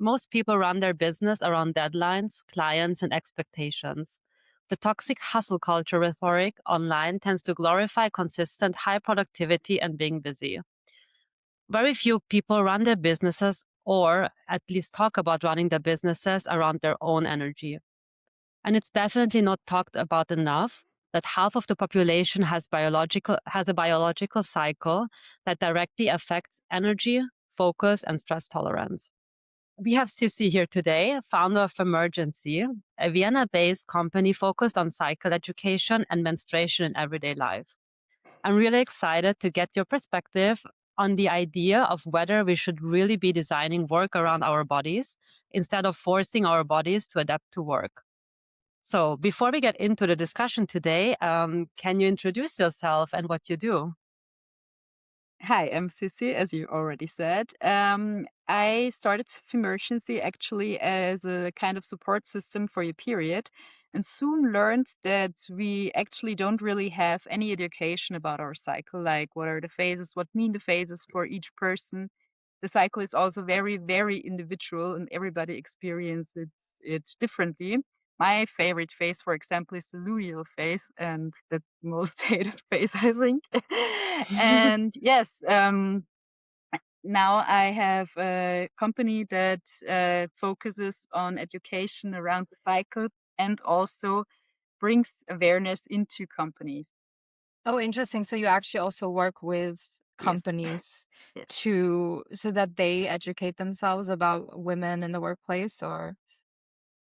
most people run their business around deadlines, clients, and expectations. The toxic hustle culture rhetoric online tends to glorify consistent high productivity and being busy. Very few people run their businesses or at least talk about running their businesses around their own energy. And it's definitely not talked about enough that half of the population has a biological cycle that directly affects energy, focus, and stress tolerance. We have Sissi here today, founder of Emergency, a Vienna-based company focused on cycle education and menstruation in everyday life. I'm really excited to get your perspective on the idea of whether we should really be designing work around our bodies instead of forcing our bodies to adapt to work. So before we get into the discussion today, can you introduce yourself and what you do? Hi, I'm Sissi, as you already said. I started Emergency actually as a kind of support system for your period, and soon learned that we actually don't really have any education about our cycle, like what are the phases, what mean the phases for each person. The cycle is also very, very individual, and everybody experiences it differently. My favorite phase, for example, is the luteal phase, and that's the most hated phase, I think. And yes, now I have a company that focuses on education around the cycle and also brings awareness into companies. Oh, interesting. So you actually also work with Yes, companies yes. so that they educate themselves about women in the workplace or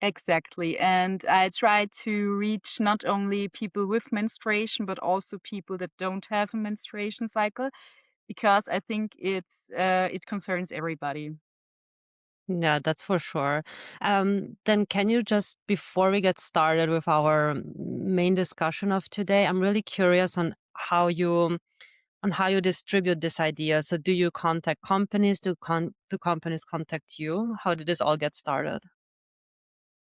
Exactly. And I try to reach not only people with menstruation, but also people that don't have a menstruation cycle, because I think it concerns everybody. Yeah, that's for sure. Then can you just, before we get started with our main discussion of today, I'm really curious on how you distribute this idea. So do you contact companies? Do companies contact you? How did this all get started?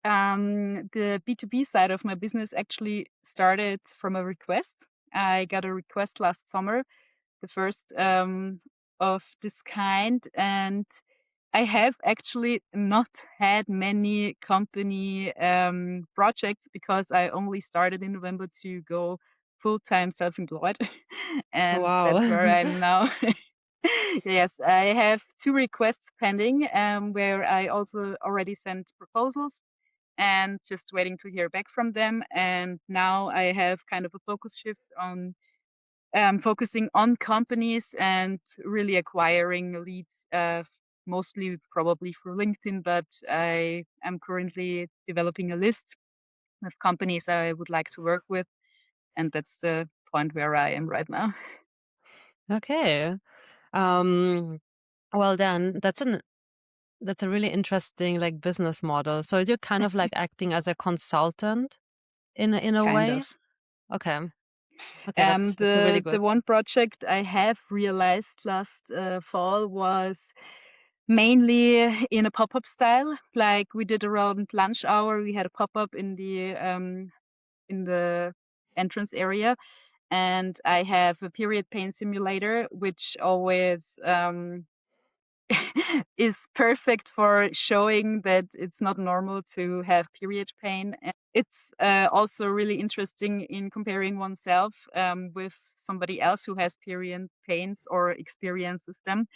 The B2B side of my business actually started from a request. I got a request last summer, the first of this kind, and I have actually not had many company projects because I only started in November to go full-time self-employed, and Wow. that's where I'm now. Yes, I have two requests pending, where I also already sent proposals and just waiting to hear back from them. And now I have kind of a focus shift on focusing on companies and really acquiring leads, mostly probably through LinkedIn, but I am currently developing a list of companies I would like to work with. And that's the point where I am right now. Okay. Um, well then that's a really interesting like business model. So you're kind of like acting as a consultant in a Kind way? of. Okay. Okay, that's a really The good. one project I have realized last fall was mainly in a pop-up style. Like we did around lunch hour, we had a pop-up in the entrance area, and I have a period pain simulator, which always is perfect for showing that it's not normal to have period pain. It's also really interesting in comparing oneself with somebody else who has period pains or experiences them,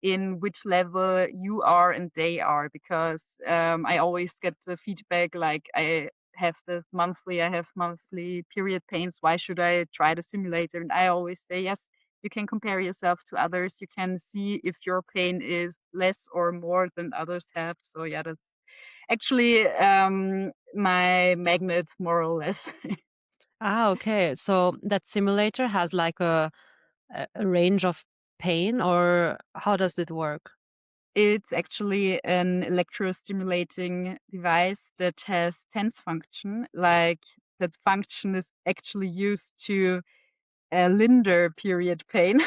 in which level you are and they are, because I always get the feedback like I have monthly period pains. Why should I try the simulator? And I always say, yes, you can compare yourself to others. You can see if your pain is less or more than others have. So yeah, that's actually my magnet, more or less. Ah, okay. So that simulator has like a range of pain, or how does it work? It's actually an electrostimulating device that has tense function. Like that function is actually used to linder period pain.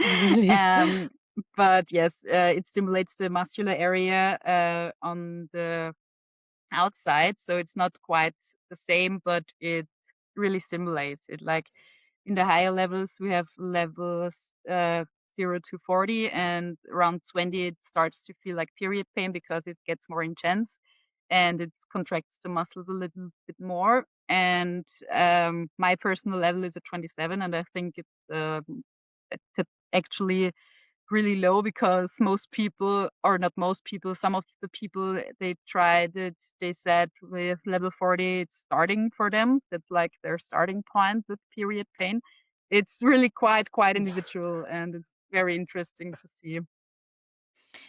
Really? um, but yes, it stimulates the muscular area on the outside, so it's not quite the same, but it really simulates it. Like in the higher levels, we have levels 0 to 40, and around 20 it starts to feel like period pain because it gets more intense and it contracts the muscles a little bit more. And my personal level is at 27, and I think it's actually really low because most people, or not most people, some of the people they tried it, they said with level 40 it's starting for them. That's like their starting point with period pain. It's really quite individual, and it's very interesting to see.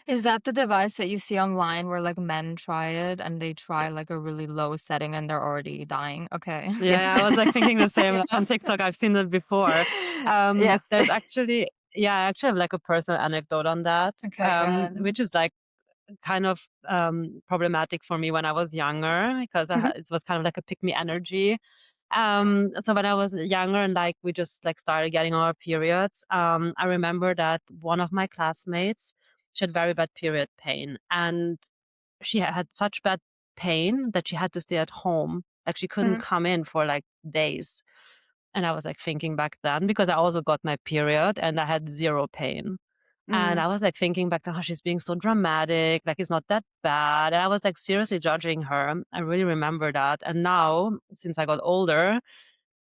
Is that the device that you see online where like men try it and they try Yes. like a really low setting and they're already dying? Okay. Yeah, Yes. yeah, I was like thinking the same. Like, Yeah. on TikTok, I've seen it before. Yes. There's actually, yeah, I actually have like a personal anecdote on that, Okay, good. which is like kind of problematic for me when I was younger because Mhm. it was kind of like a pick me energy. So when I was younger and like we just like started getting our periods, I remember that one of my classmates, she had very bad period pain, and she had such bad pain that she had to stay at home. Like she couldn't Mhm. come in for like days. And I was like thinking back then because I also got my period and I had zero pain. And Mhm. I was like thinking back to how she's being so dramatic, like it's not that bad. And I was like seriously judging her. I really remember that. And now, since I got older,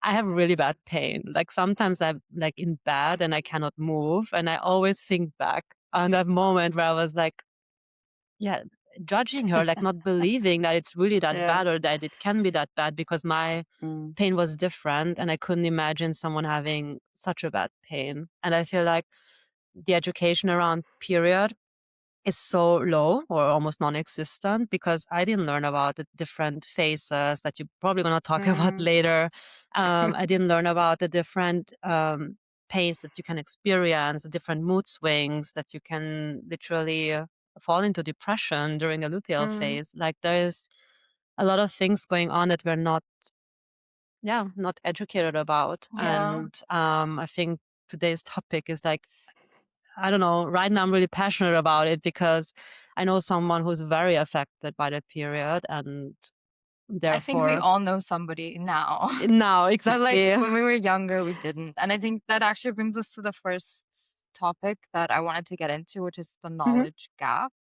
I have really bad pain. Like sometimes I'm like in bed and I cannot move. And I always think back on that moment where I was like, yeah, judging her, like not believing that it's really that Yeah. bad or that it can be that bad because my Mm. pain was different and I couldn't imagine someone having such a bad pain. And I feel like the education around period is so low or almost non-existent because I didn't learn about the different phases that you're probably going to talk about Mm. later. I didn't learn about the different pains that you can experience, the different mood swings that you can literally fall into depression during the luteal Mm. phase. Like there is a lot of things going on that we're not, yeah, not educated about. Yeah. And I think today's topic is like, I don't know, right now I'm really passionate about it because I know someone who's very affected by that period and I think we therefore all know somebody now. now But like exactly. when we were younger, we didn't. And I think that actually brings us to the first topic that I wanted to get into, which is the Mhm. knowledge gap.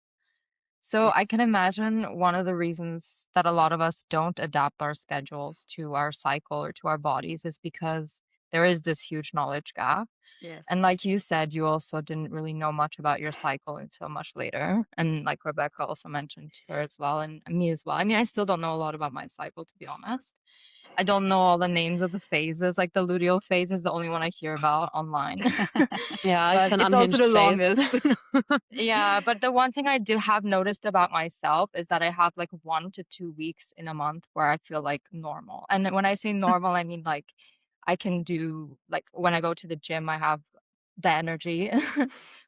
So I Yes. can imagine one of the reasons that a lot of us don't adapt our schedules to our cycle or to our bodies is because there is this huge knowledge gap. And Yes. like you said, you also didn't really know much about your cycle until much later. And like Rebecca also mentioned her as well, and me as well. I mean, I still don't know a lot about my cycle, to be honest. I don't know all the names of the phases. Like the luteal phase is the only one I hear about online. Yeah, it's But an It's also unhinged the face. longest. yeah, but the one thing I do have noticed about myself is that I have like 1 to 2 weeks in a month where I feel like normal. And when I say normal, I mean like I can do like when I go to the gym, I have the energy.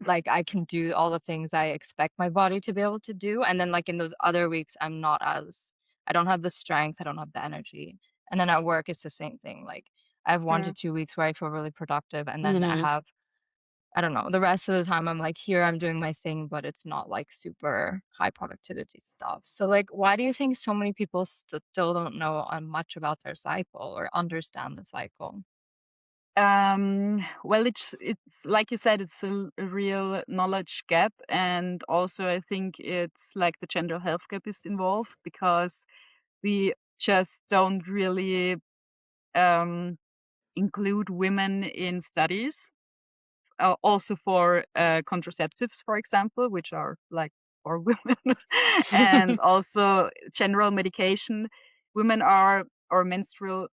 Like I can do all the things I expect my body to be able to do. And then like in those other weeks, I don't have the strength, I don't have the energy. And then at work, it's the same thing. Like I have one to Mm. 2 weeks where I feel really productive. And then Hmm. I don't know, the rest of the time I'm like, here I'm doing my thing, but it's not like super high productivity stuff. So like, why do you think so many people still don't know much about their cycle or understand the cycle? Well, it's like you said, it's a real knowledge gap, and also I think it's like the gender health gap is involved because we just don't really um, include women in studies, also for contraceptives, for example, which are like for women, and also general medication. Women are, or menstrual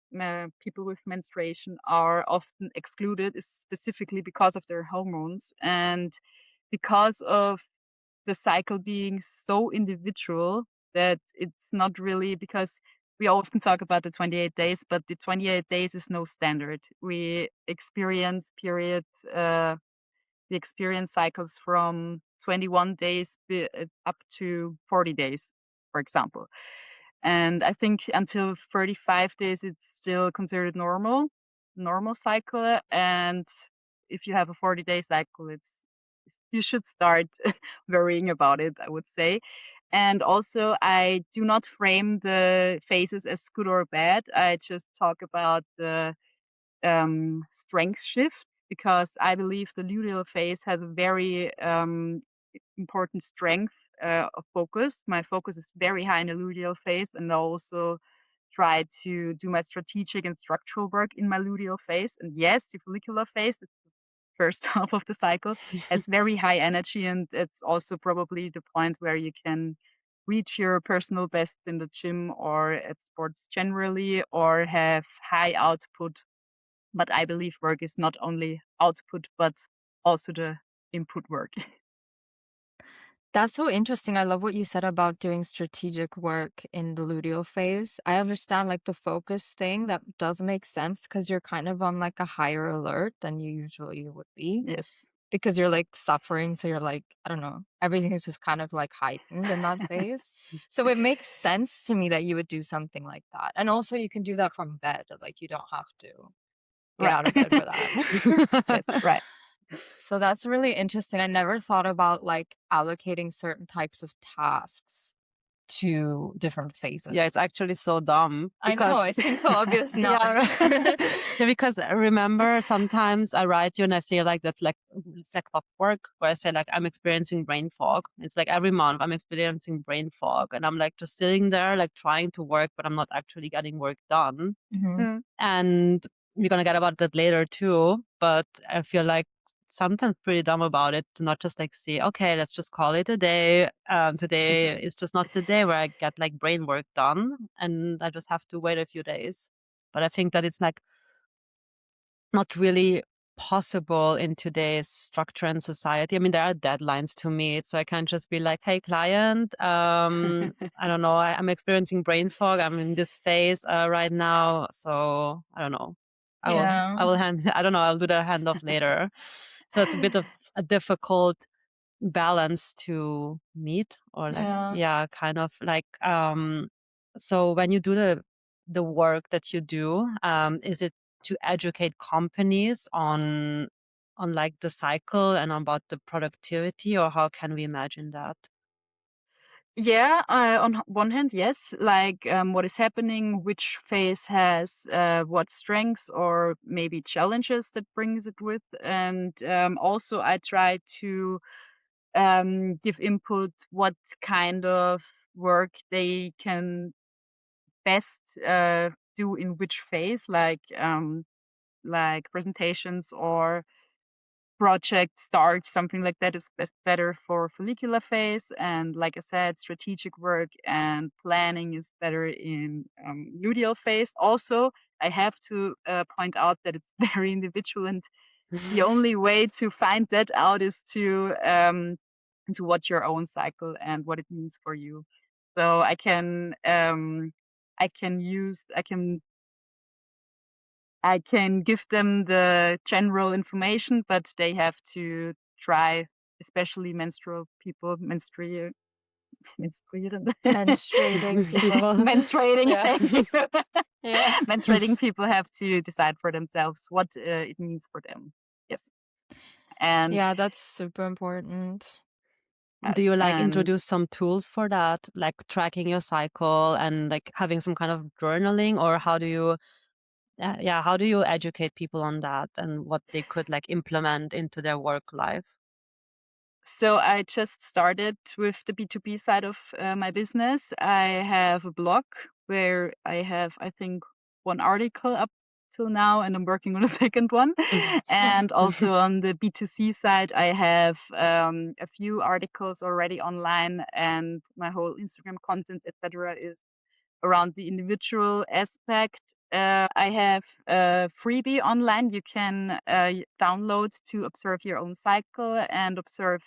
people with menstruation are often excluded, specifically because of their hormones and because of the cycle being so individual that it's not really because we often talk about the 28 days, but the 28 days is no standard. Uh, we experience cycles from 21 days up to 40 days, for example. And I think until 35 days, it's still considered normal cycle. And if you have a 40-day cycle, you should start worrying about it, I would say. And also, I do not frame the phases as good or bad. I just talk about the strength shift. because I believe the luteal phase has a very important strength of focus. My focus is very high in the luteal phase, and I also try to do my strategic and structural work in my luteal phase. And yes, the follicular phase, it's the first half of the cycle, has very high energy, and it's also probably the point where you can reach your personal best in the gym or at sports generally, or have high output. But I believe work is not only output, but also the input work. That's so interesting. I love what you said about doing strategic work in the luteal phase. I understand like the focus thing that does make sense because you're kind of on like a higher alert than you usually would be Yes. because you're like suffering. So you're like, I don't know, everything is just kind of like heightened in that phase. So it makes sense to me that you would do something like that. And also you can do that from bed. Like you don't have to get Right. out of bed for that. Yes, right. So that's really interesting. I never thought about like allocating certain types of tasks to different Yeah, it's phases. actually so dumb I because know, it seems so obvious now. yeah, yeah, because I remember sometimes I write you and I feel like that's like it's like clockwork where I say like I'm experiencing brain fog. It's like every month I'm experiencing brain fog and I'm like just sitting there like trying to work, but I'm not actually getting work done. Mhm. Mm. And we're gonna get about that later too. But I feel like sometimes pretty dumb about it to not just like see, okay, let's just call it a day. Today is just not the day where I get like brain work done, and I just have to wait a few days. But I think that it's like not really possible in today's structure and society. I mean, there are deadlines to meet, so I can't just be like, "Hey, client, I don't know, I'm experiencing brain fog. I'm in this phase right now, so I don't know. Yeah. I will hand. I don't know. I'll do the handoff later." So it's a bit of a difficult balance to meet, or like, Yeah. yeah, kind of like. So when you do the work that you do, is it to educate companies on like the cycle and about the productivity, or how can we imagine that? Yeah, on one hand, yes, like what is happening, which phase has what strengths or maybe challenges that brings it with, and also I try to give input what kind of work they can best do in which phase, like presentations or project start, something like that is best better for follicular phase. And like I said, strategic work and planning is better in luteal phase. Also, I have to point out that it's very individual, and the only way to find that out is to watch your own cycle and what it means for you. So I can give them the general information, but they have to try, especially menstrual people, menstruating, Menstruating people. People. menstruating. Yeah. Thank you. Yeah. Menstruating people have to decide for themselves what it means for them. Yes, and Yeah, that's super important. Do you like and introduce some tools for that, like tracking your cycle and like having some kind of journaling, or how do you, yeah, how do you educate people on that and what they could like implement into their work life? so I just started with the B2B side of my business. I have a blog where I have, I think, one article up till now, and I'm working on a second one. And also on the B2C side, I have a few articles already online, and my whole Instagram content, etc., is around the individual aspect. I have a freebie online you can download to observe your own cycle and observe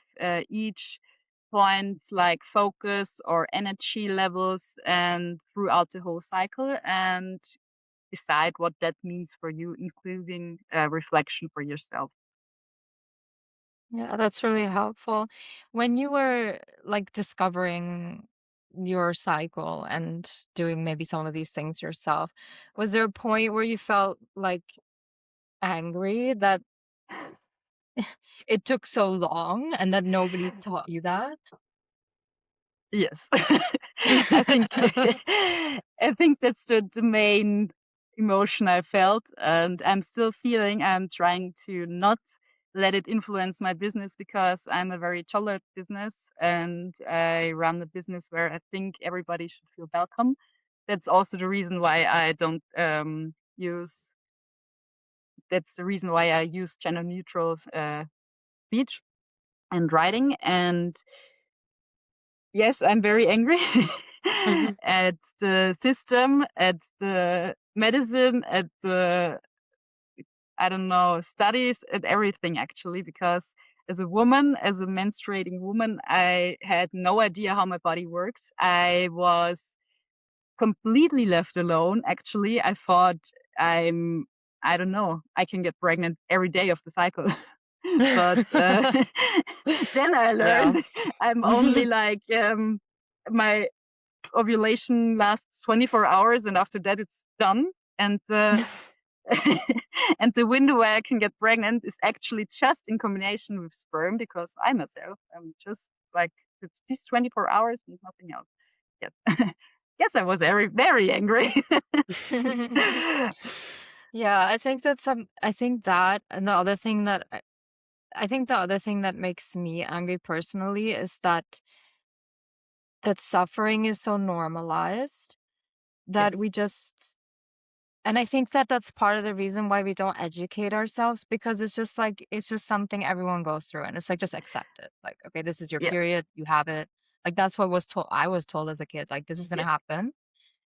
each point like focus or energy levels and throughout the whole cycle and decide what that means for you, including reflection for yourself. Yeah, that's really helpful. When you were like discovering your cycle and doing maybe some of these things yourself, was there a point where you felt like angry that it took so long and that nobody taught you that? Yes. I think I think that's the main emotion I felt, and I'm still feeling. I'm trying to not let it influence my business because I'm a very tolerant business and I run a business where I think everybody should feel welcome. That's also the reason why I don't use. That's the reason why I use gender neutral speech and writing. And yes, I'm very angry Mhm. at the system, at the medicine, at the, I don't know, studies, at everything actually, because as a woman, as a menstruating woman, I had no idea how my body works. I was completely left alone. Actually, I thought I'm, I don't know, I can get pregnant every day of the cycle. But then I Yeah. learned I'm only like, my ovulation lasts 24 hours and after that it's done. And and the window where I can get pregnant is actually just in combination with sperm because I myself am just like, it's these 24 hours and nothing else. Yes. Yes, I was very, very angry. Yeah, I think that's I think that and the other thing that I think the other thing that makes me angry personally is that suffering is so normalized that Yes. we just and I think that that's part of the reason why we don't educate ourselves because it's just like it's just something everyone goes through and it's like just accept it. Like, okay, this is your Yeah. period, you have it. Like that's what was told I was told as a kid, like this is gonna Yes. happen.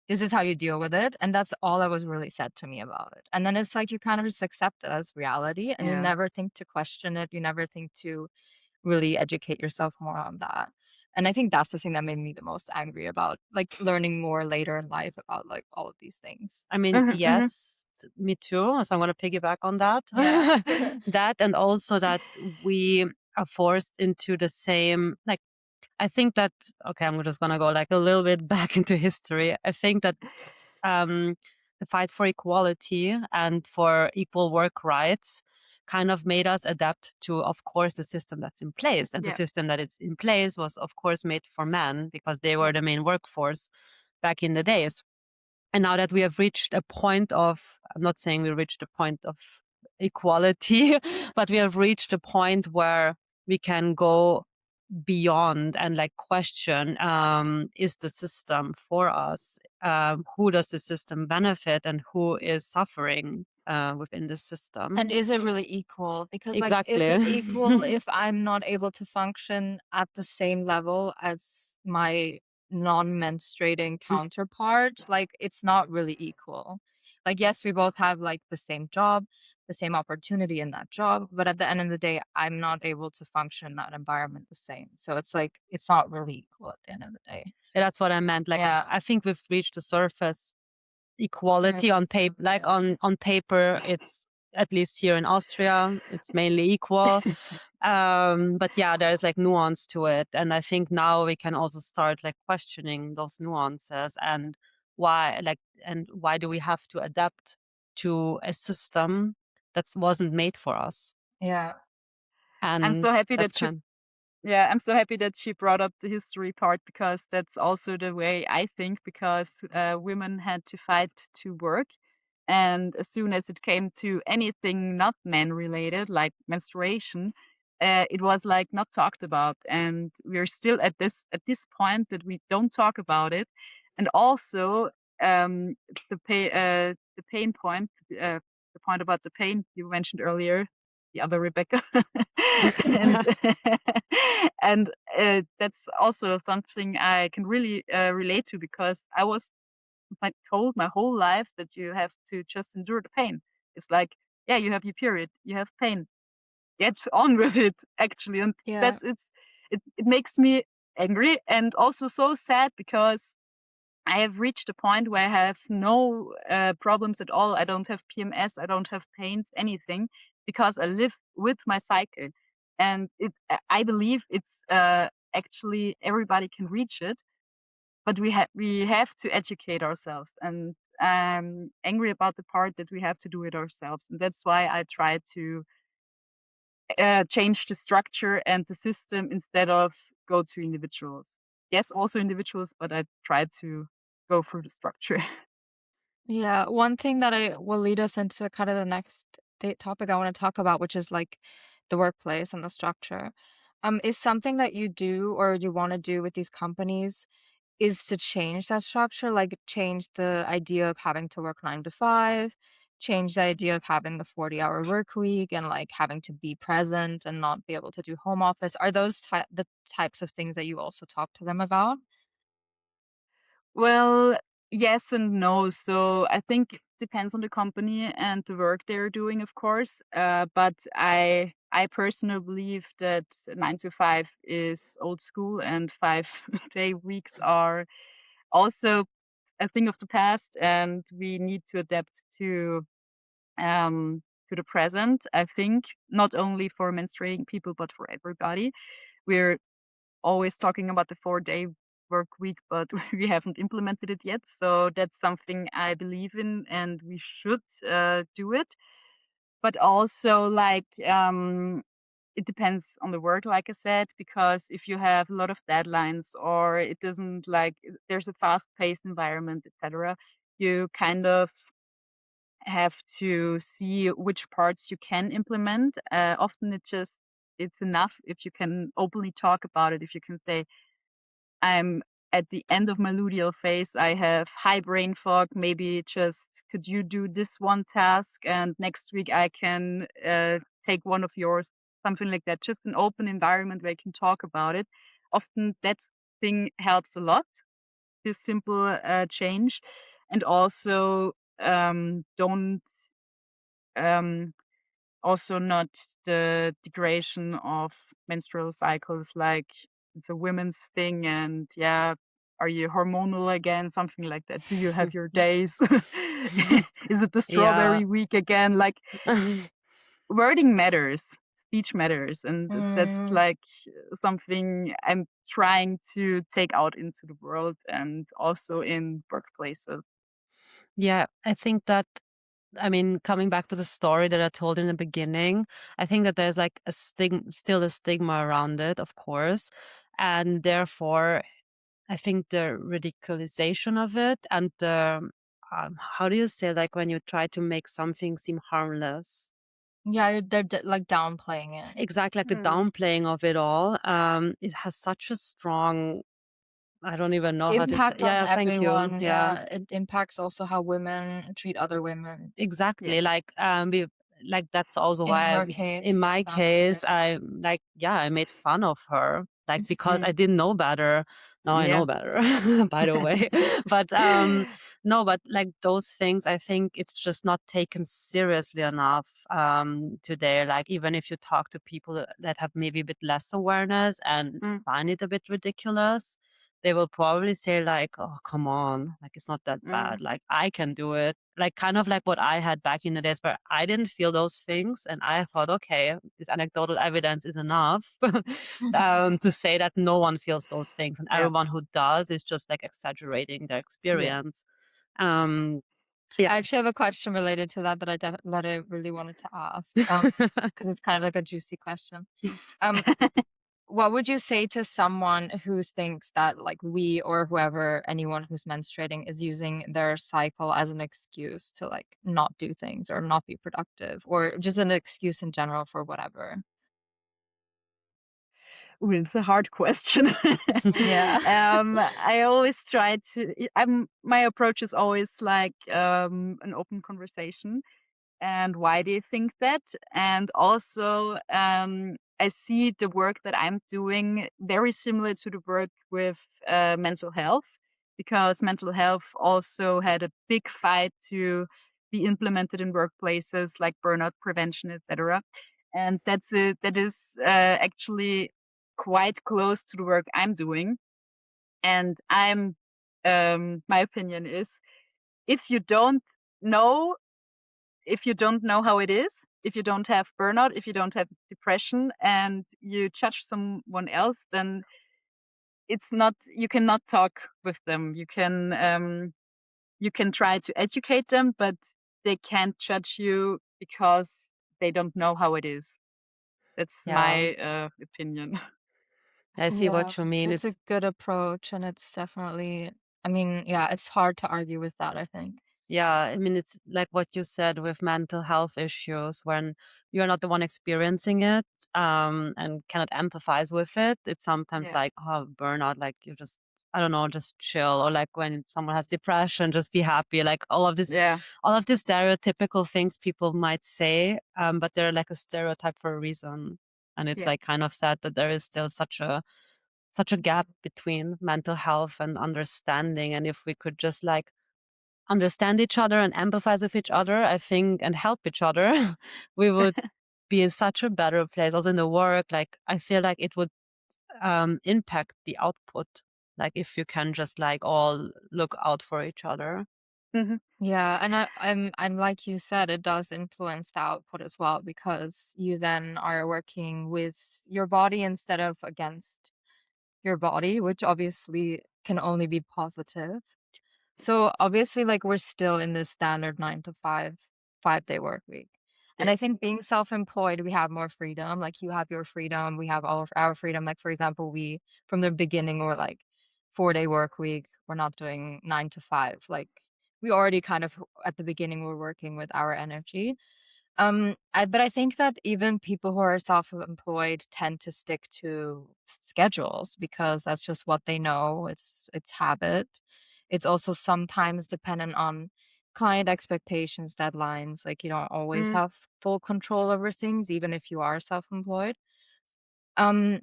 This is how you deal with it. And that's all that was really said to me about it. And then it's like you kind of just accept it as reality and you Yeah. never think to question it. You never think to really educate yourself more on that. And I think that's the thing that made me the most angry about like learning more later in life about like all of these things. I mean, Mhm, mhm. yes, me too. So I'm going to piggyback on that. Yeah. That and also that we are forced into the same, like, I think that, okay, I'm just going to go like a little bit back into history. I think that um, the fight for equality and for equal work rights kind of made us adapt to, of course, the system that's in place. And the Yeah. system that is in place was, of course, made for men because they Yeah. were the main workforce back in the days. And now that we have reached a point of, I'm not saying we reached a point of equality, but we have reached a point where we can go beyond and like question, is the system for us? Who does the system benefit and who is suffering within the system? And is it really equal? Because, like, is it Exactly. equal if I'm not able to function at the same level as my non-menstruating counterpart? Like, it's not really equal. Like, yes, we both have like the same job, the same opportunity in that job, but at the end of the day, I'm not able to function in that environment the same. So it's like it's not really equal at the end of the day. That's what I meant. Like, Yeah. I think we've reached the surface I equality on think paper. so Like too. on paper, it's at least here in Austria, it's mainly equal. But yeah, there's like nuance to it, and I think now we can also start like questioning those nuances and why do we have to adapt to a system that wasn't made for us? Yeah. I'm And so happy that's that you kind. Yeah, I'm so happy that she brought up the history part because that's also the way I think because women had to fight to work. And as soon as it came to anything not men related, like menstruation, it was like not talked about. And we're still at this point that we don't talk about it. And also the pain point, the point about the pain you mentioned earlier, the other Rebecca. and and that's also something I can really relate to because I was told my whole life that you have to just endure the pain. It's like, yeah, you have your period, you have pain, get on with it, actually. And Yeah. it makes me angry and also so sad because I have reached a point where I have no problems at all. I don't have PMS. I don't have pains, anything, because I live with my cycle, and I believe it's actually everybody can reach it, but we have to educate ourselves, and I'm angry about the part that we have to do it ourselves, and that's why I try to change the structure and the system instead of go to individuals. Yes, also individuals, but I try to go through the structure. Yeah, one thing that I will lead us into kind of the next topic I want to talk about, which is like the workplace and the structure, is something that you do or you want to do with these companies is to change that structure, like change the idea of having to work 9 to 5, change the idea of having the 40-hour work week and like having to be present and not be able to do home office. Are those the types of things that you also talk to them about? Well, yes and no. So I think it depends on the company and the work they're doing, of course. But I personally believe that 9 to 5 is old school and 5 day weeks are also a thing of the past, and we need to adapt to the present. I think not only for menstruating people, but for everybody. We're always talking about the 4 day work week, but we haven't implemented it yet. So that's something I believe in, and we should do it. But also, like, it depends on the work, like I said, because if you have a lot of deadlines or it doesn't like there's a fast-paced environment, etc., you kind of have to see which parts you can implement. Often it's enough if you can openly talk about it. If you can say, I'm at the end of my luteal phase. I have high brain fog. Maybe just could you do this one task and next week I can take one of yours, something like that. Just an open environment where you can talk about it. Often that thing helps a lot. This simple change, and also don't um, also not the degradation of menstrual cycles, like it's a women's thing, and yeah, are you hormonal again? Something like that. Do you have your days? Is it the Yeah. strawberry week again? Like wording matters, speech matters, and that's Mm, like something I'm trying to take out into the world and also in workplaces. Yeah, I think that, I mean, coming back to the story that I told in the beginning, I think that there's like still a stigma around it, of course. And therefore, I think the ridiculization of it and the, how do you say, like when you try to make something seem harmless? yeah, they're like downplaying it. Exactly, like the Hmm. downplaying of it all. It has such a strong, I don't even know how to say. Impact on Yeah, thank you. everyone. Yeah. Yeah, it impacts also how women treat other women. Yeah. Exactly. Like that's also In why your in case, for my example, case, yeah. I like, yeah, I made fun of her, like, because Mm. I didn't know better. Now I Yeah. know better, by the way. But no, but like those things, I think it's just not taken seriously enough today. Like even if you talk to people that have maybe a bit less awareness and Mm. find it a bit ridiculous, they will probably say like, "Oh, come on, like it's not that Mm. bad. Like I can do it." Like kind of like what I had back in the days where I didn't feel those things, and I thought, okay, this anecdotal evidence is enough to say that no one feels those things, and Yeah. everyone who does is just like exaggerating their Yeah. experience. Um, yeah. I actually have a question related to that that that I really wanted to ask, because it's kind of like a juicy question. Um, what would you say to someone who thinks that like we or whoever, anyone who's menstruating is using their cycle as an excuse to like not do things or not be productive or just an excuse in general for whatever? Ooh, it's a hard question. Yeah. I always try to. My approach is always like an open conversation. And why do you think that? And also, I see the work that I'm doing very similar to the work with mental health, because mental health also had a big fight to be implemented in workplaces like burnout prevention, etc. And that is actually quite close to the work I'm doing. And my opinion is, if you don't know if you don't know how it is, if you don't have burnout, if you don't have depression, and you judge someone else, then it's not, you cannot talk with them. You can try to educate them, but they can't judge you because they don't know how it is. That's Yeah, my opinion. I see Yeah, what you mean. it's a It's good approach and it's definitely, I mean, yeah, it's hard to argue with that, I think. Yeah, I mean, it's like what you said with mental health issues when you're not the one experiencing it, and cannot empathize with it. It's sometimes Yeah. like, oh, burnout, like you just, I don't know, just chill. Or like when someone has depression, just be happy. Like Yeah. all of these stereotypical things people might say, but they're like a stereotype for a reason. And it's Yeah. like kind of sad that there is still such a gap between mental health and understanding. And if we could just like understand each other and empathize with each other, I think, and help each other, we would be in such a better place. Also in the work, like I feel like it would impact the output. Like if you can just like all look out for each other. Mhm. Yeah, and I'm like you said, it does influence the output as well because you then are working with your body instead of against your body, which obviously can only be positive. So obviously, like we're still in this standard 9 to 5, 5 day work week. And Yeah. I think being self-employed, we have more freedom. Like you have your freedom, we have all of our freedom. Like for example, we from the beginning were like 4 day work week. We're not doing 9 to 5. Like we already kind of at the beginning were working with our energy. But I think that even people who are self-employed tend to stick to schedules because that's just what they know. It's habit. It's also sometimes dependent on client expectations, deadlines. Like you don't always Mm. have full control over things, even if you are self-employed. Um,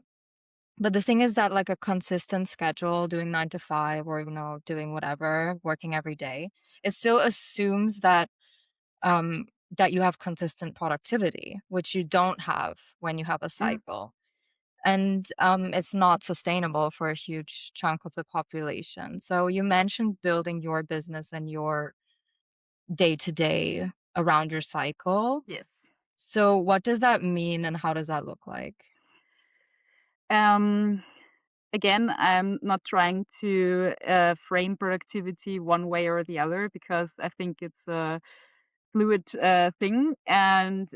but the thing is that like a consistent schedule, doing 9 to 5 or doing whatever, working every day, it still assumes um, that you have consistent productivity, which you don't have when you have a Mm. cycle. And it's not sustainable for a huge chunk of the population. So you mentioned building your business and your day to day around your cycle. Yes. So what does that mean and how does that look like? Um, Again, I'm not trying to frame productivity one way or the other because I think it's a fluid thing. And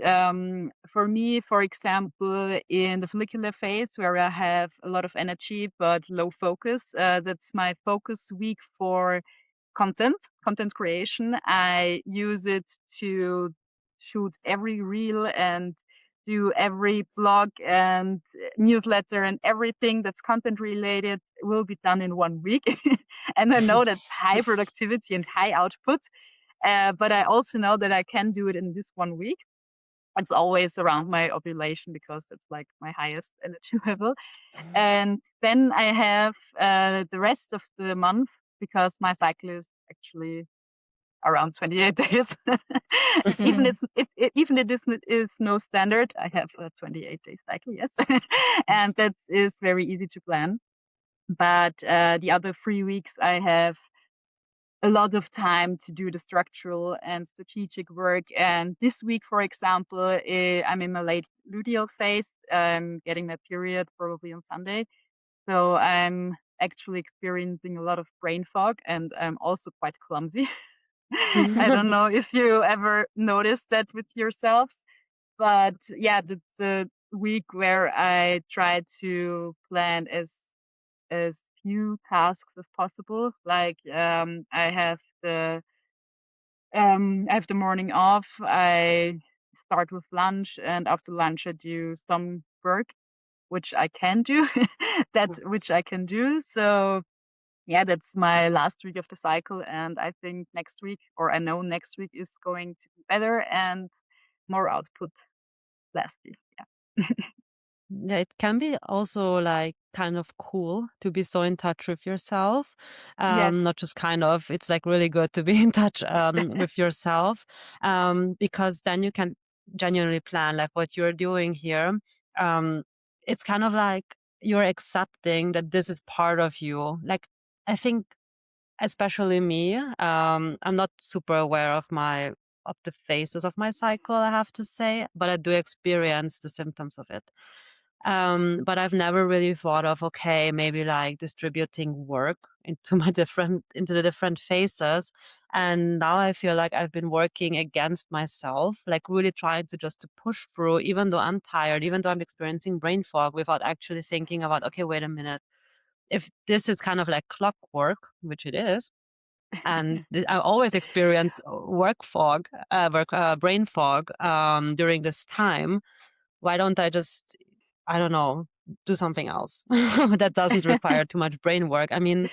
for me, for example, in the follicular phase where I have a lot of energy but low focus, that's my focus week for content creation. I use it to shoot every reel and do every blog and newsletter, and everything that's content related will be done in 1 week. And I know that's high productivity and high output. But I also know that I can do it in this 1 week. It's always around my ovulation because that's like my highest energy level. And then I have the rest of the month because my cycle is actually around 28 days. Even even it is no standard. I have a 28-day cycle, yes, and that is very easy to plan. But the other 3 weeks, I have a lot of time to do the structural and strategic work. And this week, for example, I'm in my late luteal phase. I'm getting my period probably on Sunday. So I'm actually experiencing a lot of brain fog and I'm also quite clumsy. I don't know if you ever noticed that with yourselves, but yeah, the week where I try to plan as few tasks as possible. Like I have the morning off. I start with lunch, and after lunch, I do some work, which I can do. That which I can do. So yeah, that's my last week of the cycle, and I think next week, or I know next week is going to be better and more output lasty. Yeah. Yeah, it can be also like kind of cool to be so in touch with yourself. Yes. Not just kind of, it's like really good to be in touch with yourself, because then you can genuinely plan like what you're doing here. Um, it's kind of like you're accepting that this is part of you. Like, I think especially me, I'm not super aware of the phases of my cycle, I have to say, but I do experience the symptoms of it. But I've never really thought of, okay, maybe like distributing work into into the different phases. And now I feel like I've been working against myself, like really trying to just to push through, even though I'm tired, even though I'm experiencing brain fog, without actually thinking about, okay, wait a minute. If this is kind of like clockwork, which it is, And I always experience brain fog during this time. Why don't I just, I don't know, do something else that doesn't require too much brain work? I mean,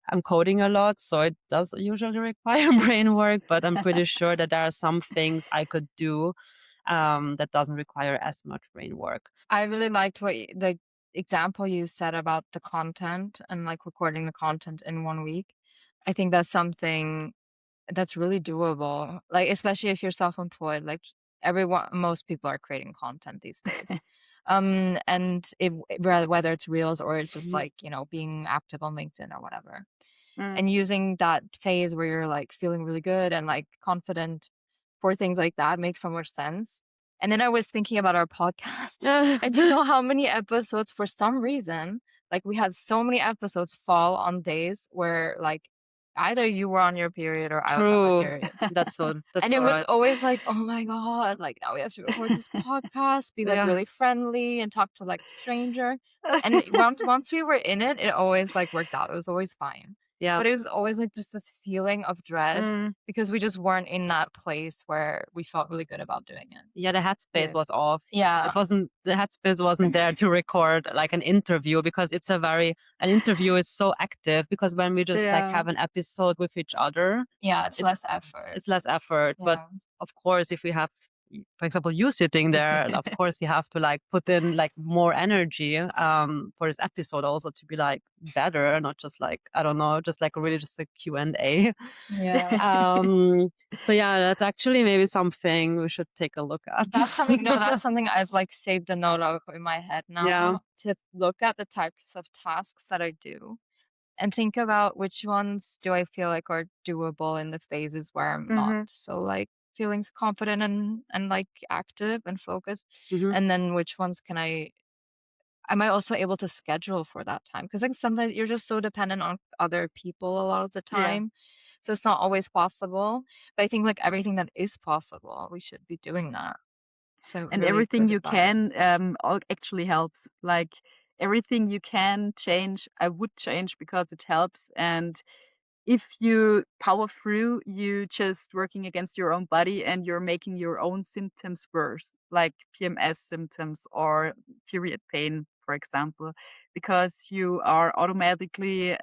I'm coding a lot, so it does usually require brain work, but I'm pretty sure that there are some things I could do that doesn't require as much brain work. I really liked the example you said about the content and like recording the content in 1 week. I think that's something that's really doable. Like especially if you're self-employed, like most people are creating content these days. And whether it's reels or it's just Mhm. like, being active on LinkedIn or whatever. Mm. And using that phase where you're like feeling really good and like confident for things like that makes so much sense. And then I was thinking about our podcast. And do you know how many episodes, for some reason, like we had so many episodes fall on days where like either you were on your period or I was on my True. period. That's And it all was right. always like, oh my God, like now we have to record this podcast, be like Yeah. really friendly and talk to like a stranger. And once we were in it, it always like worked out. It was always fine. Yeah. But it was always like just this feeling of dread Mm. because we just weren't in that place where we felt really good about doing it. Yeah, the headspace Yes. was off. Yeah. The headspace wasn't there to record like an interview, because an interview is so active, because when we just like Yeah. have an episode with each other, Yeah, it's it's less effort. it's less effort. But Yeah. of course, if we have, for example, you sitting there, of course we have to like put in like more energy for this episode also to be like better, not just like, I don't know, just like really just a Q&A. Yeah. So yeah, that's actually maybe something we should take a look at. That's something I've like saved a note of in my head Yeah. now to look at the types of tasks that I do and think about which ones do I feel like are doable in the phases where I'm not Mhm. so like feeling confident and like active and focused. Hmm. And then which ones am I also able to schedule for that time? Because like sometimes you're just so dependent on other people a lot of the Yeah. time. So it's not always possible. But I think like everything that is possible, we should be doing that. So And really everything good you can advice. actually helps. Like everything you can change, I would change because it helps. And if you power through, you just working against your own body and you're making your own symptoms worse, like PMS symptoms or period pain, for example, because you are automatically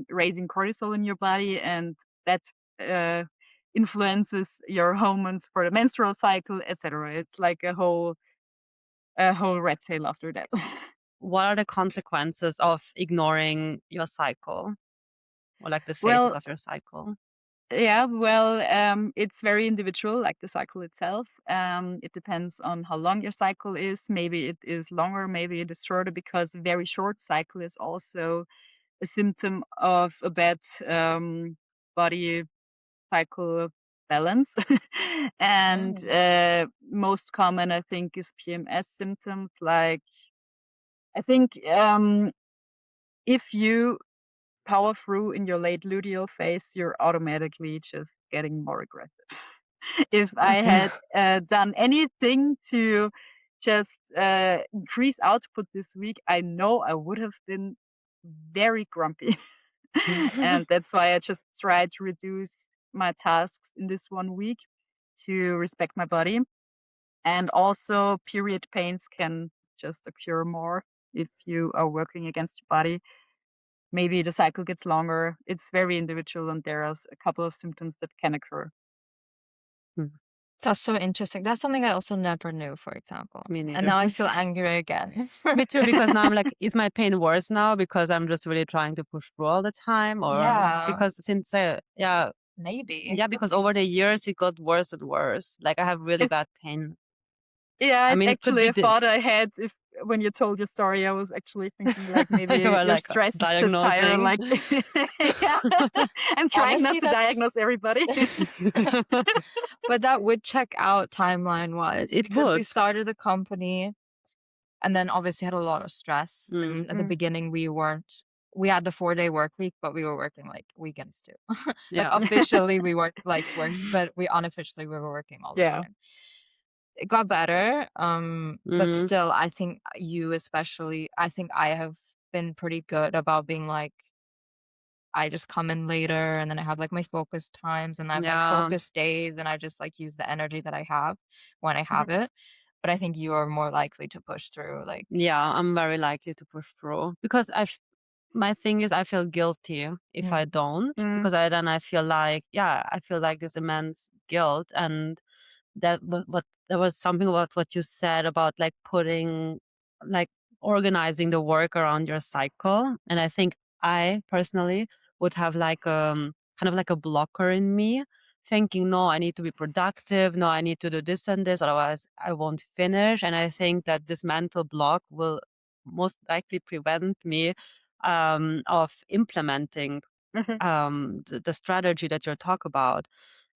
raising cortisol in your body, and that uh, influences your hormones for the menstrual cycle, etc. It's like a whole red tail after that. What are the consequences of ignoring your cycle, or like the phases Well, of your cycle? yeah, well, it's very individual, like the cycle itself. It depends on how long your cycle is. Maybe it is longer, maybe it is shorter, because a very short cycle is also a symptom of a bad body cycle balance. And Mm. most common, I think, is PMS symptoms. Like, I think if you power through in your late luteal phase, you're automatically just getting more aggressive. If I Okay. had done anything to just increase output this week, I know I would have been very grumpy. And that's why I just try to reduce my tasks in this 1 week to respect my body. And also, period pains can just occur more if you are working against your body. Maybe the cycle gets longer. It's very individual, and there are a couple of symptoms that can occur. Hmm. That's so interesting. That's something I also never knew, for example. Me And neither. now I feel angry again. Me too, because now I'm like, is my pain worse now because I'm just really trying to push through all the time, or Yeah, because since maybe. yeah, because over the years it got worse and worse. Like I have really It's bad pain. Yeah, I it's mean, it could actually be a thought I had if when you told your story. I was actually thinking like you maybe were your like stress is just higher. diagnosing. Like, yeah, I'm trying not Honestly, to diagnose everybody. but that would check out timeline-wise It because we would. started the company and then obviously had a lot of stress. Mm, And at the Mm. beginning, we had the 4-day work week, but we were working like weekends too. Like yeah. officially we work, but we unofficially we were working all the Yeah. time. It got better, but Hmm. still, I think you especially, I think I have been pretty good about being like, I just come in later and then I have like my focus times and I have my Yeah. focus days and I just like use the energy that I have when I Mhm. have it. But I think you are more likely to push through. Like, Yeah, I'm very likely to push through because my thing is I feel guilty if I mm, don't Mm. because I feel like, yeah, I feel like this immense guilt. And that what there was something about what you said about like putting like organizing the work around your cycle. And I think I personally would have like kind of like a blocker in me thinking, no, I need to be productive, no, I need to do this and this, otherwise I won't finish. And I think that this mental block will most likely prevent me of implementing Mhm. the strategy that you're talk about.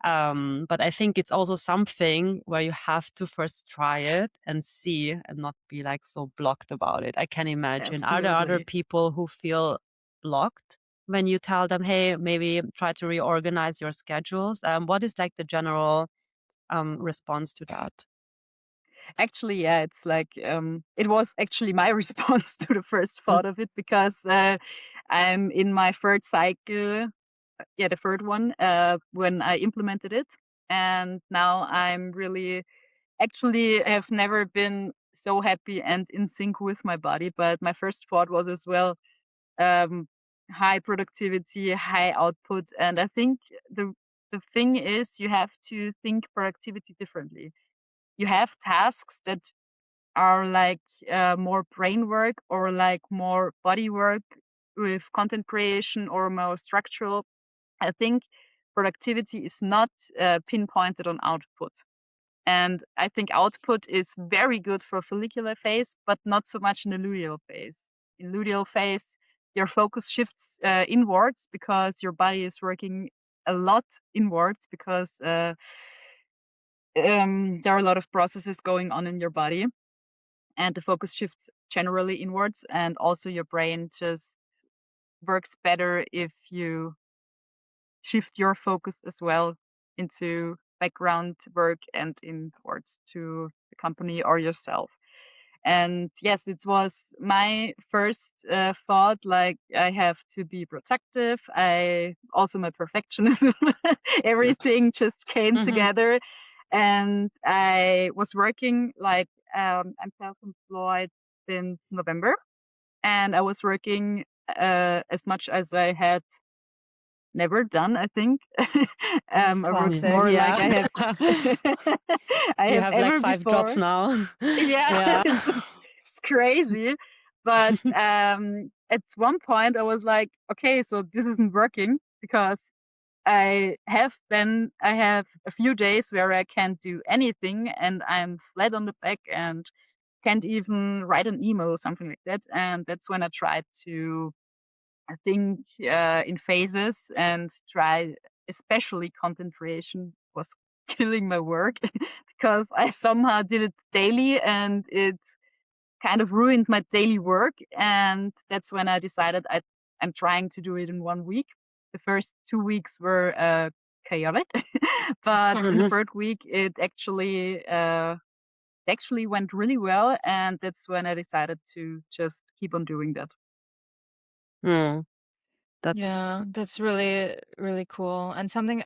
But I think it's also something where you have to first try it and see and not be like so blocked about it. I can imagine. Are there other Absolutely. people who feel blocked when you tell them, hey, maybe try to reorganize your schedules? What is like the general response to that? Actually, yeah, it's like it was actually my response to the first Mm, thought of it because I'm in my third cycle, yeah, the third one, when I implemented it, and now I'm really actually have never been so happy and in sync with my body. But my first thought was as well um, high productivity, high output, and I think the thing is you have to think productivity differently. You have tasks that are like more brain work or like more body work with content creation or more structural. I think productivity is not pinpointed on output. And I think output is very good for follicular phase, but not so much in the luteal phase. In luteal phase, your focus shifts inwards because your body is working a lot inwards because there are a lot of processes going on in your body and the focus shifts generally inwards and also your brain just works better if you shift your focus as well into background work and inwards to the company or yourself. And yes, it was my first thought, like I have to be protective. I also my perfectionism, everything just came mhm, together. And I was working like I'm self-employed since November, and I was working as much as I had never done, I think. I work classic. more like yeah. I have I You have have like ever 5 jobs before. now. Yeah, Yeah. it's crazy. But at one point I was like, okay, so this isn't working because I have a few days where I can't do anything and I'm flat on the back and can't even write an email or something like that. And that's when I tried to I think in phases and try especially content creation was killing my work because I somehow did it daily and it kind of ruined my daily work. And that's when I decided I'm trying to do it in 1 week. The first 2 weeks were chaotic, but in the Mhm. third week it actually went really well, and that's when I decided to just keep on doing that. Mm, that's Yeah, that's really, really cool. And something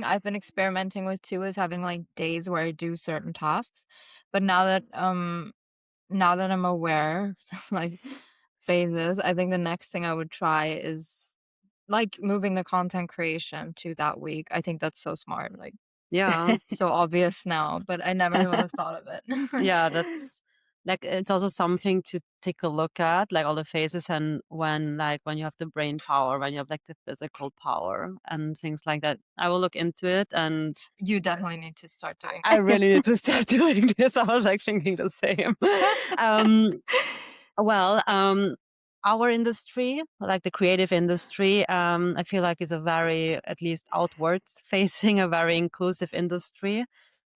I've been experimenting with too is having like days where I do certain tasks. But now that I'm aware of like phases, I think the next thing I would try is like moving the content creation to that week. I think that's so smart. Like yeah. so obvious now, but I never would have thought of it. Yeah, that's like it's also something to take a look at, like all the phases and when you have the brain power, when you have like the physical power and things like that. I will look into it and You definitely need to start doing I really need to start doing this. I was like thinking the same. Um, well, our industry, like the creative industry, I feel like is a very, at least outwards facing, a very inclusive industry.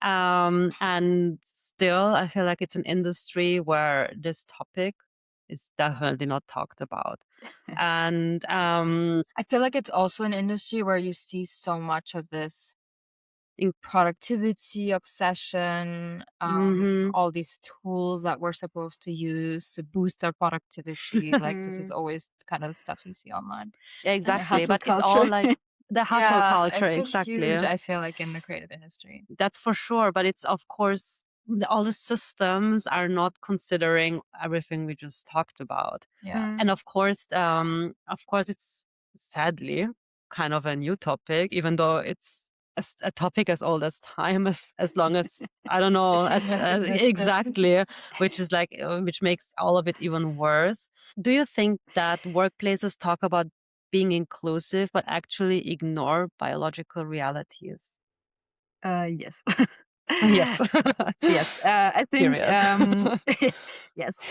And still, I feel like it's an industry where this topic is definitely not talked about. And I feel like it's also an industry where you see so much of this productivity obsession, Mhm. all these tools that we're supposed to use to boost our productivity. Like this is Mm, always kind of the stuff you see online. Yeah, and the exactly. hustle But it's all culture. like the hustle Yeah, culture, it's a exactly. huge, I feel like, in the creative industry. That's for sure. But it's of course all the systems are not considering everything we just talked about. Yeah. Mm, And of course, it's sadly kind of a new topic, even though it's a topic as old as time, as long as I don't know, Humans as existed. exactly, which is like which makes all of it even worse. Do you think that workplaces talk about being inclusive but actually ignore biological realities? yes. Yes. Yes, I think, Period. yes.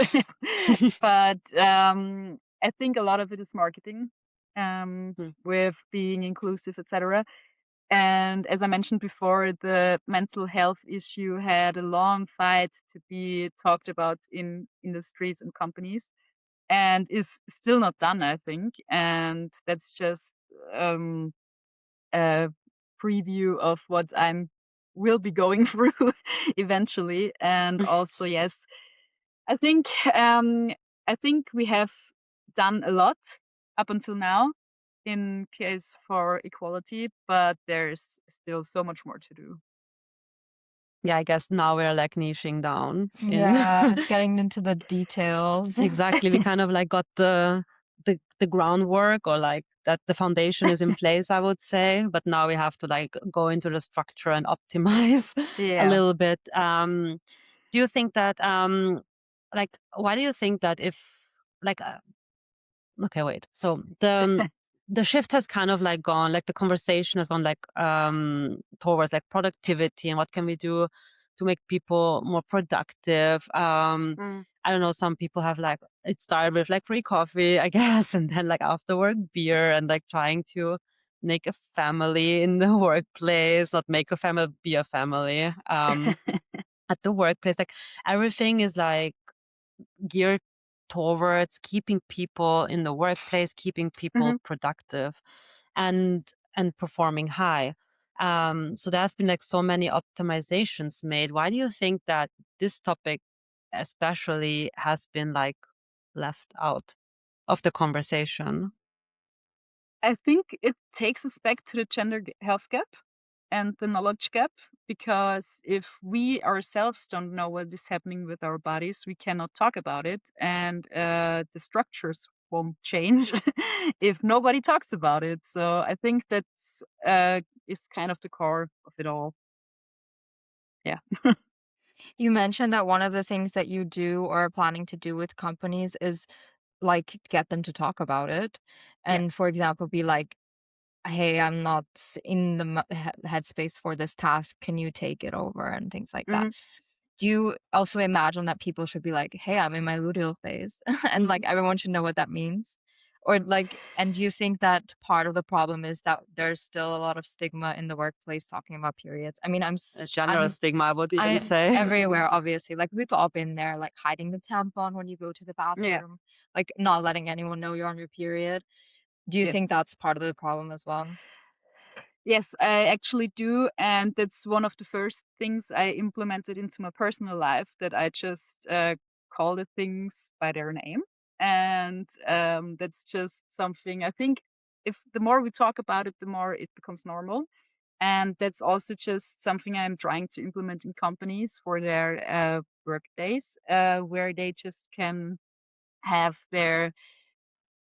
But, I think a lot of it is marketing, Hmm. with being inclusive, et cetera. And as I mentioned before, the mental health issue had a long fight to be talked about in industries and companies, and is still not done, I think. And that's just, um a preview of what I'm will be going through eventually. And also, yes, I think I think we have done a lot up until now in case for equality, but there's still so much more to do. Yeah, I guess now we're like niching down in Yeah, getting into the details. exactly. We kind of like got the groundwork, or like that the foundation is in place, I would say. But now we have to like go into the structure and optimize a Yeah. little bit. Do you think that like why do you think that if like okay, wait. So the shift has kind of like gone, like the conversation has gone like towards like productivity and what can we do to make people more productive. Mm. I don't know, some people have like it started with like free coffee, I guess, and then like after work beer and like trying to make a family in the workplace, not make a family, be a family. At the workplace. Like everything is like geared towards keeping people in the workplace, keeping people Mhm. productive and performing high. So there have been like so many optimizations made. Why do you think that this topic especially has been like left out of the conversation? I think it takes us back to the health gap and the knowledge gap, because if we ourselves don't know what is happening with our bodies, we cannot talk about it, and the structures won't change if nobody talks about it. So I think that's is kind of the core of it all. Yeah. You mentioned that one of the things that you do or are planning to do with companies is like get them to talk about it. Yeah. And for example, be like, hey, I'm not in the headspace for this task. Can you take it over? And things like that. Mhm. Do you also imagine that people should be like, hey, I'm in my luteal phase and like everyone should know what that means? Or like, and do you think that part of the problem is that there's still a lot of stigma in the workplace talking about periods? I mean, A general stigma, I would even I say. everywhere, obviously. Like we've all been there, like hiding the tampon when you go to the Yeah. bathroom, like not letting anyone know you're on your period. Do you Yes. think that's part of the problem as well? Yes, I actually do. And that's one of the first things I implemented into my personal life, that I just call the things by their name. And that's just something I think, if the more we talk about it, the more it becomes normal. And that's also just something I'm trying to implement in companies for their work days, where they just can have their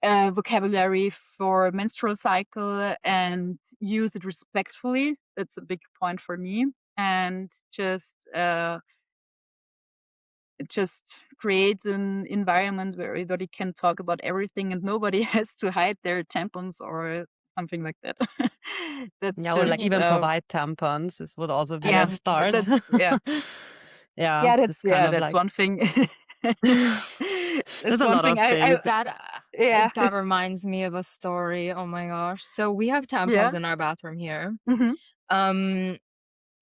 vocabulary for menstrual cycle and use it respectfully. That's a big point for me. And just create an environment where everybody can talk about everything and nobody has to hide their tampons or something like that. That's Yeah, or like just even provide tampons. This would also be a yeah, start. that's yeah. Yeah, Yeah, it's kind of that's like one thing. there's That's a one lot thing of I things. That yeah. that reminds me of a story. Oh my gosh. So we have tampons Yeah. in our bathroom here. Mhm. Um,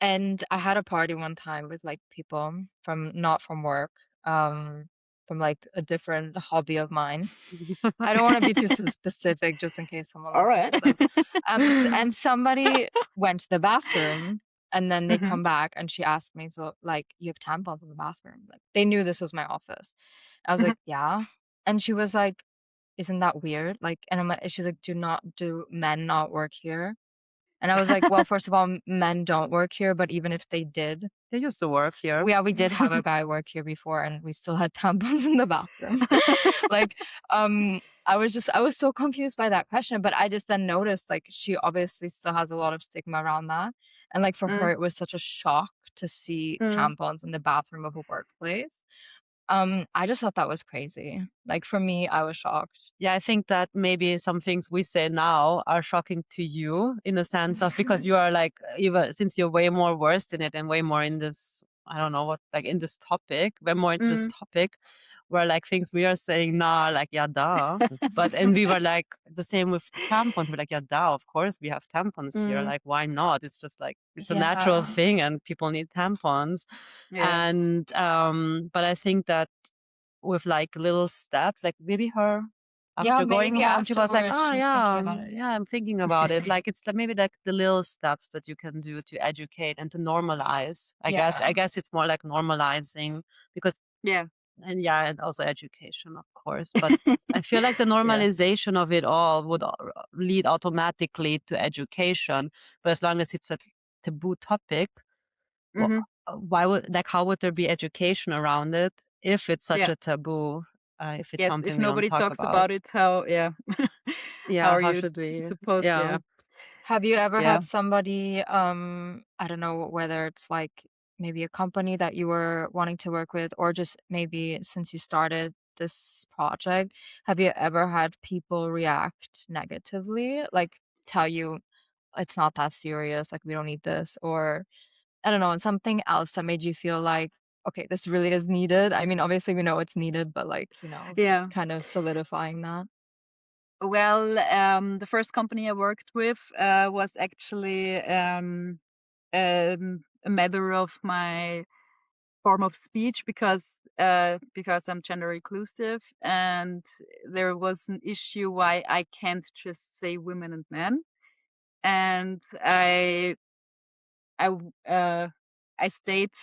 and I had a party one time with like people from not from work, from like a different hobby of mine. I don't want to be too specific just in case someone All listens right. to this. And somebody went to the bathroom And then they Mhm. come back and she asked me, "So, like, you have tampons in the bathroom?" Like, they knew this was my office. I was Mhm. like, "Yeah." And she was like, "Isn't that weird?" Like, and she's like, Do men not work here?" And I was like, "Well, first of all, men don't work here, but even if they did, They used to work here. we did have a guy work here before, and we still had tampons in the bathroom." Like, I was so confused by that question, but I just then noticed, like, she obviously still has a lot of stigma around that, and, like, for her, Mm, it was such a shock to see mm. tampons in the bathroom of a workplace. I just thought that was crazy. Like, for me, I was shocked. Yeah, I think that maybe some things we say now are shocking to you in the sense of because you are like even since you're way more versed in it and way more in this, I don't know what, like in this topic, way more into this Mm. topic, where like things we are saying now are like, yeah, duh. But and we were like the same with the tampons. We're like, yeah, duh, of course we have tampons here. Mm. Like, why not? It's just like it's a natural Yeah. thing and people need tampons. Yeah. And but I think that with like little steps, like maybe her Yeah, after going maybe home, she was like, afterwards "Oh she's thinking yeah, about it, yeah, I'm thinking about it." Like it's like maybe like the little steps that you can do to educate and to normalize. I guess. I yeah. guess it's more like normalizing because Yeah. and yeah, and also education, of course. But I feel like the Yeah. normalization of it all would lead automatically to education. But as long as it's a taboo topic, wh- Mhm. why would like how would there be education around it if it's such Yeah. a taboo? If it's Yes, if something we don't nobody talk talks about about. it, how, yeah. How Yeah, are how you should we? supposed, Yeah. yeah. Have you ever Yeah. had somebody, I don't know whether it's like maybe a company that you were wanting to work with, or just maybe since you started this project, have you ever had people react negatively? Like tell you it's not that serious, like we don't need this, or I don't know, and something else that made you feel like, okay, this really is needed. I mean, obviously we know it's needed, but like, Yeah. kind of solidifying that. Well, the first company I worked with was actually a matter of my form of speech because I'm gender inclusive, and there was an issue why I can't just say women and men, and I w- I state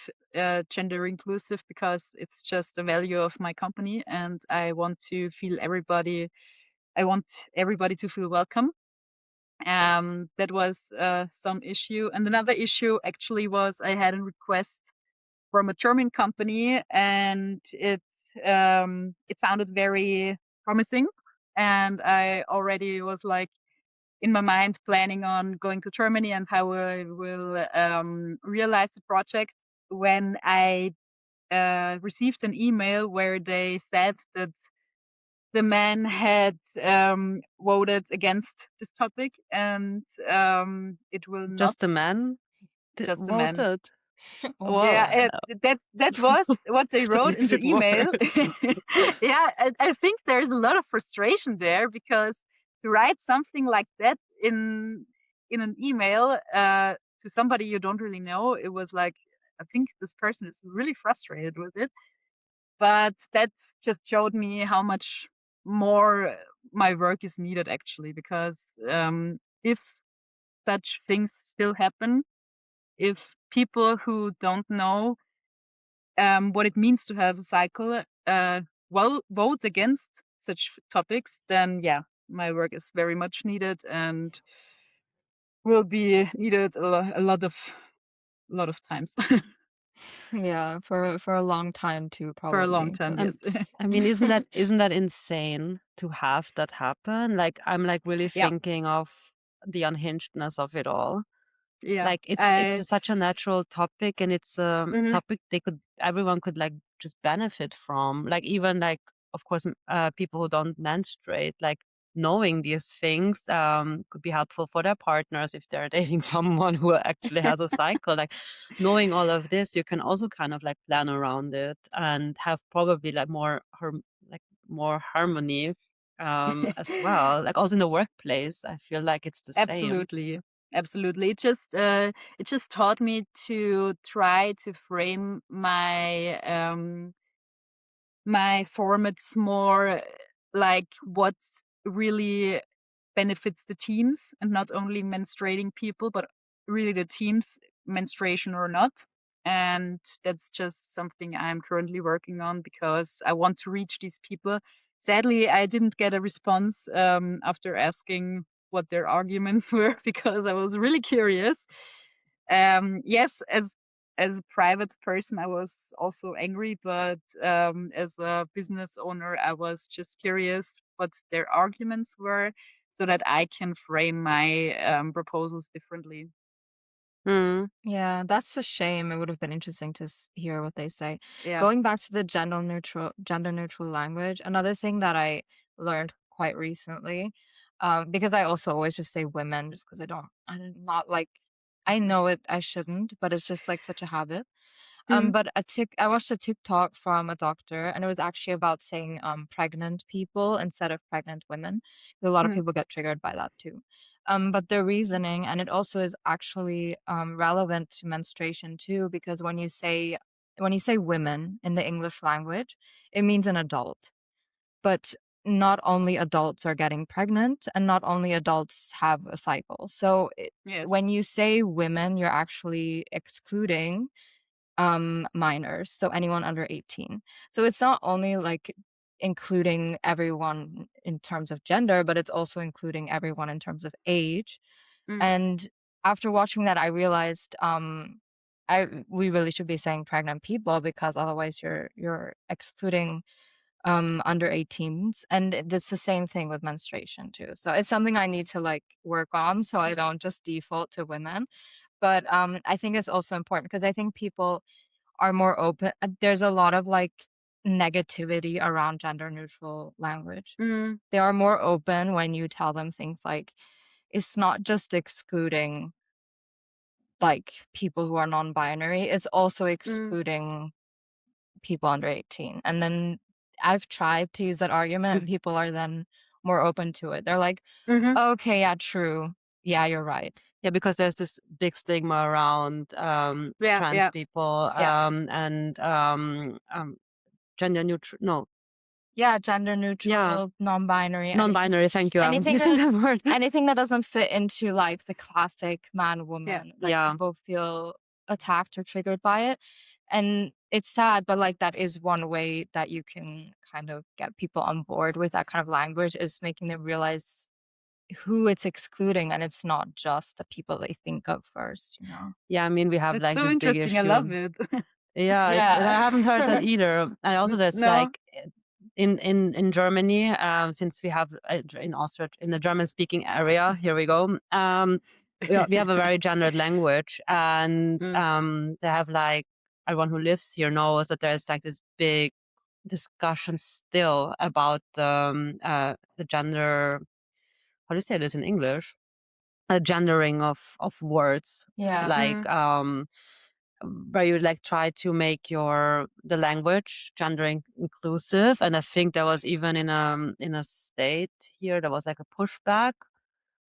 gender inclusive because it's just a value of my company, and I want to feel everybody. I want everybody to feel welcome. That was some issue, and another issue actually was I had a request from a German company, and it sounded very promising, and I already was like in my mind planning on going to Germany and how I will realize the project when I received an email where they said that the man had voted against this topic and it will not Just a man just the man. voted. Oh Yeah, Whoa. no. that was what they That wrote in makes the it email. worse. Yeah, I think there's a lot of frustration there because to write something like that in an email to somebody you don't really know, it was like I think this person is really frustrated with it. But that just showed me how much more my work is needed actually, because if such things still happen, if people who don't know what it means to have a cycle, well, vote against such topics, then yeah, my work is very much needed and will be needed a lot of times Yeah, for a long time too, for a long probably, time. And Yes. because I mean, isn't that insane to have that happen? Like I'm like really Yeah. thinking of the unhingedness of it all. Yeah. Like it's such a natural topic and it's a Mhm. topic everyone could like just benefit from, like even like of course people who don't menstruate, like knowing these things could be helpful for their partners if they're dating someone who actually has a cycle, like knowing all of this you can also kind of like plan around it and have probably like like more harmony as well, like also in the workplace I feel like it's the same. Absolutely. Absolutely. It just taught me to try to frame my formats more like what really benefits the teams and not only menstruating people, but really the teams menstruation or not. And that's just something I'm currently working on because I want to reach these people. Sadly, I didn't get a response after asking what their arguments were because I was really curious. Yes, as a private person, I was also angry, but as a business owner, I was just curious what their arguments were so that I can frame my proposals differently. Mm. Yeah, that's a shame. It would have been interesting to hear what they say. Yeah. Going back to the gender neutral language, another thing that I learned quite recently, because I also always just say women just because I'm not like I know it I shouldn't, but it's just like such a habit. Mm, But I watched a TikTok from a doctor, and it was actually about saying pregnant people instead of pregnant women. A lot of mm, people get triggered by that too. But the reasoning, and it also is actually relevant to menstruation too, because when you say women in the English language, it means an adult. But not only adults are getting pregnant, and not only adults have a cycle. So yes. when you say women, you're actually excluding minors, so anyone under 18. So it's not only like including everyone in terms of gender, but it's also including everyone in terms of age. Mm, And after watching that, I realized I we really should be saying pregnant people because otherwise you're excluding under 18s, and it's the same thing with menstruation too. So it's something I need to like work on so I don't just default to women. But I think it's also important because I think people are more open. There's a lot of like negativity around gender neutral language. mm, They are more open when you tell them things like it's not just excluding like people who are non-binary, it's also mm, excluding people under 18. And then I've tried to use that argument and people are then more open to it. They're like, mhm. "Okay, yeah, true. Yeah, you're right." Yeah, because there's this big stigma around Yeah, trans yeah. people Yeah. and gender neutral. No, Yeah, gender yeah, neutral, non-binary, anything non-binary. Thank you. I was anything missing that that word. anything that doesn't fit into like the classic man Yeah. woman, like Yeah, people feel attacked or triggered by it. And it's sad, but like that is one way that you can kind of get people on board with that kind of language is making them realize who it's excluding and it's not just the people they think of first. yeah. I mean, we have That's like so this big interesting. I love issue. it. Yeah, I Yeah. haven't heard that either. And also, that's No. like in Germany, since we have in Austria, in the German-speaking area. Here we go. We have a very gendered language, and Mm, they have like everyone who lives here knows that there's like this big discussion still about the gender. How do you say this in English? A gendering of words, Yeah. like mm, where you like try to make the language gender inclusive. And I think there was even in a state here there was like a pushback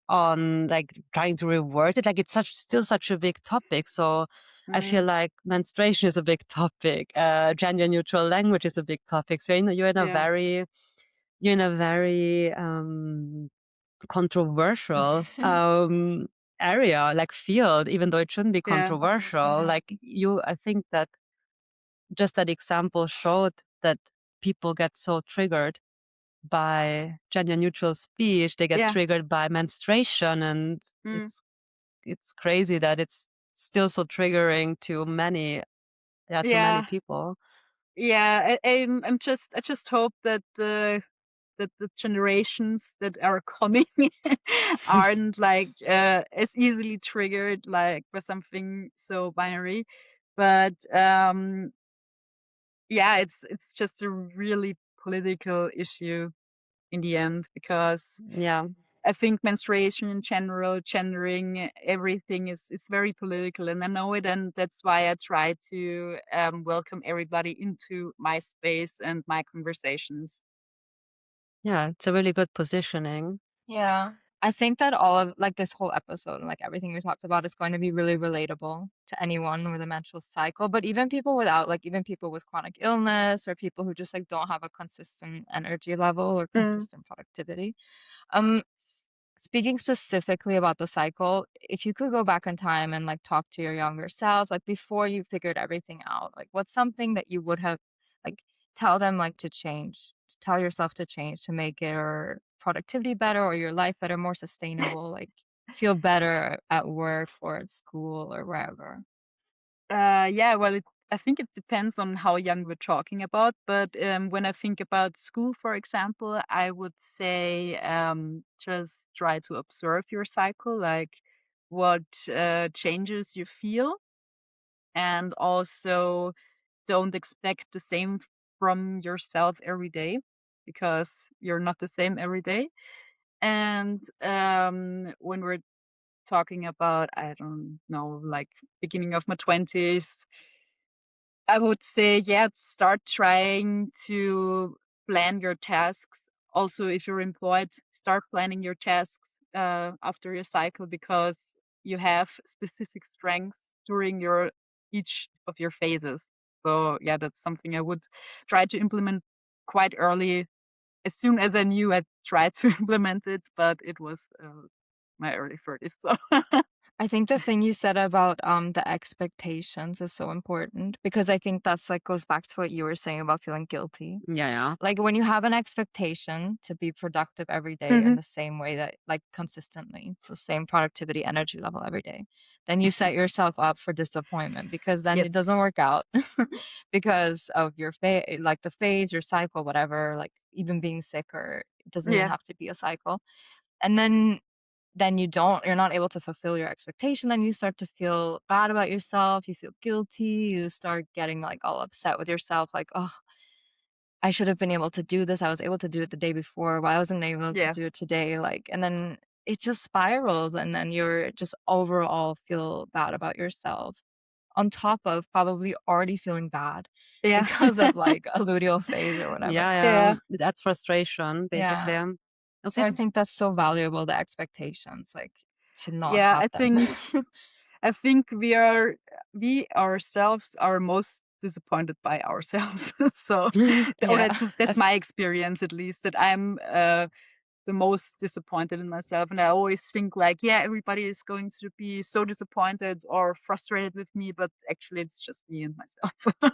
on like trying to reword it. Like it's still such a big topic. So I feel mm, like menstruation is a big topic. Gender neutral language is a big topic. So yeah. you're in a very controversial area, like field, even though it shouldn't be Yeah. Obviously, controversial. yeah. Like I think that just that example showed that people get so triggered by gender neutral speech, they get Yeah. triggered by menstruation, and Mm, it's crazy that it's still so triggering to many, yeah, to many yeah. people. Yeah. I just hope that the generations that are coming aren't like as easily triggered like by something so binary. But yeah, it's just a really political issue in the end because Yeah. I think menstruation in general, gendering, everything is very political, and I know it, and that's why I try to welcome everybody into my space and my conversations. Yeah, it's a really good positioning. Yeah. I think that all of like this whole episode and like everything we talked about is going to be really relatable to anyone with a menstrual cycle, but even people without, like even people with chronic illness or people who just like don't have a consistent energy level or Mm, consistent productivity. Um, speaking specifically about the cycle, if you could go back in time and like talk to your younger self, like before you figured everything out, like what's something that you would have like tell them like to change, to tell yourself to change to make it or productivity better or your life better, more sustainable, like feel better at work or at school or wherever? Yeah, well, I think it depends on how young we're talking about. But when I think about school, for example, I would say just try to observe your cycle, like what changes you feel, and also don't expect the same from yourself every day because you're not the same every day. And when we're talking about, I don't know, like beginning of my 20s, I would say, yeah, start trying to plan your tasks. Also, if you're employed, start planning your tasks after your cycle because you have specific strengths during your each of your phases. So yeah, that's something I would try to implement quite early. As soon as I knew, I tried to implement it, but it was my early 30s. So I think the thing you said about the expectations is so important because I think that's like goes back to what you were saying about feeling guilty. Yeah. Like when you have an expectation to be productive every day in Mhm. the same way that like consistently, so same productivity energy level every day, then you set yourself up for disappointment because then it Yes. doesn't work out because of your like the phase, your cycle, whatever, like even being sick or it doesn't even Yeah. have to be a cycle. And then you're not able to fulfill your expectation, then you start to feel bad about yourself, you feel guilty, you start getting like all upset with yourself like, oh, I should have been able to do this. I was able to do it the day before. Why wasn't I able to Yeah. do it today? Like, and then it just spirals, and then you're just overall feel bad about yourself. On top of probably already feeling bad Yeah. because of like a luteal phase or whatever. Yeah. Yeah. That's frustration, Yeah. basically. So Okay. I think that's so valuable, the expectations, like to not Yeah, have them. I think we ourselves are most disappointed by ourselves. So, or Yeah. that's my experience at least, that I'm the most disappointed in myself, and I always think like, yeah, everybody is going to be so disappointed or frustrated with me, but actually it's just me and myself. Yeah.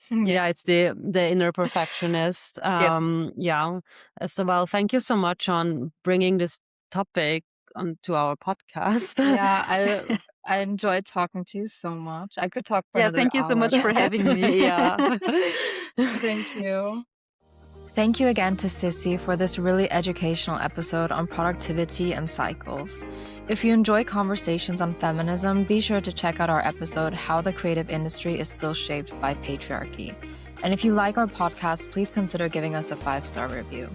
Yeah, it's the inner perfectionist. Yes. Yeah. So well, thank you so much on bringing this topic onto our podcast. Yeah, I enjoyed talking to you so much. I could talk for Yeah, another thank you so hour much for about having it. me. Yeah. Thank you. Thank you again to Sissy for this really educational episode on productivity and cycles. If you enjoy conversations on feminism, be sure to check out our episode, How the Creative Industry is Still Shaped by Patriarchy. And if you like our podcast, please consider giving us a 5-star review.